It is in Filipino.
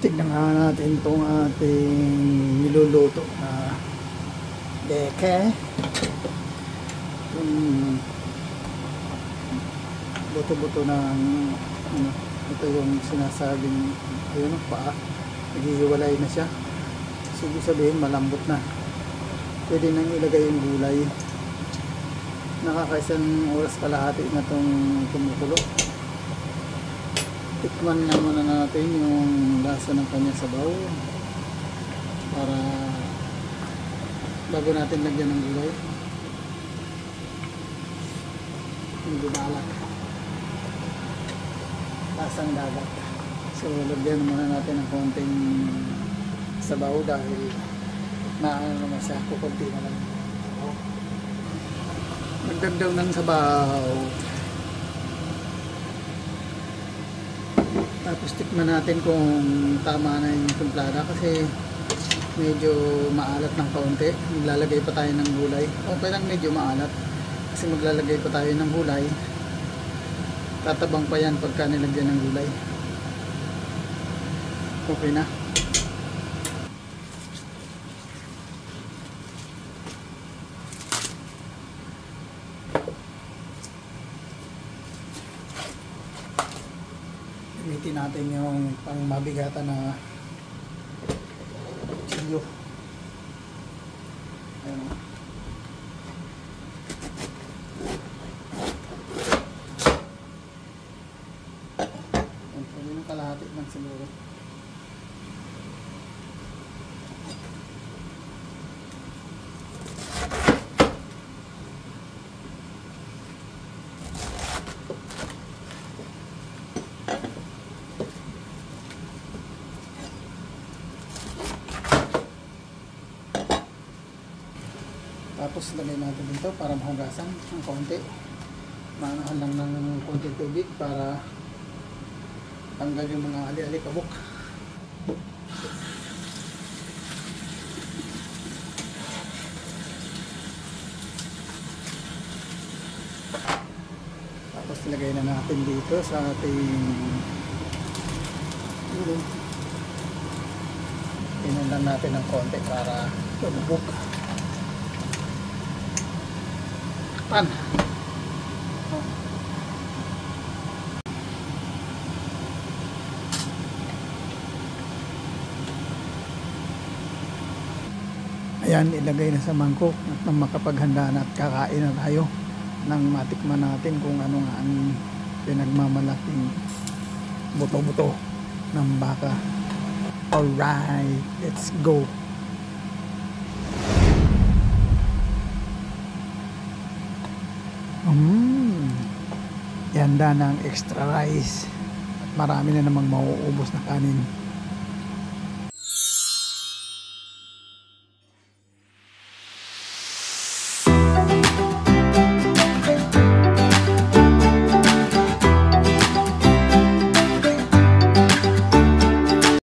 Tignan nga natin itong ating niluluto na deke. Yung buto-buto ng ito yung sinasabing ayun paa, naghihiwalay na siya. Ibig sabihin malambot na, pwede nang ilagay yung gulay. Nakakaisang oras kalahati na itong kumukulo. Tikman na muna natin yung lasa ng kanya sabaw para bago natin lagyan ng gulay. Hindi balak, lasang dagat. So lagyan muna natin ng konting sabaw dahil naano naman siya, kukunti na lang. Nagdagdaw ng sabaw. Tapos tikman natin kung tama na yung templada kasi medyo maalat ng kaunti. Maglalagay pa tayo ng gulay. Okay lang medyo maalat kasi maglalagay pa tayo ng gulay. Tatabang pa yan pagka nilagyan ng gulay. Okay na. Gamitin natin yung pang mabigatan na kutsilyo. Ayan. Ayan, pwede ng kalahati lang siguro. Tapos lagay natin dito para mahugasan ng konti. Maanahan lang ng konti tubig para tanggal yung mga ali-alikabok. Tapos lagay na natin dito sa ating ulo. Inan lang natin ng konti para lumubog. Pan. Ayan, ilagay na sa mangkok at nang makapaghanda na at kakain na tayo nang matikman natin kung ano nga ang pinagmamalaking buto-buto ng baka. Alright, let's go. Yanda ng extra rice at marami na namang mauubos na kanin.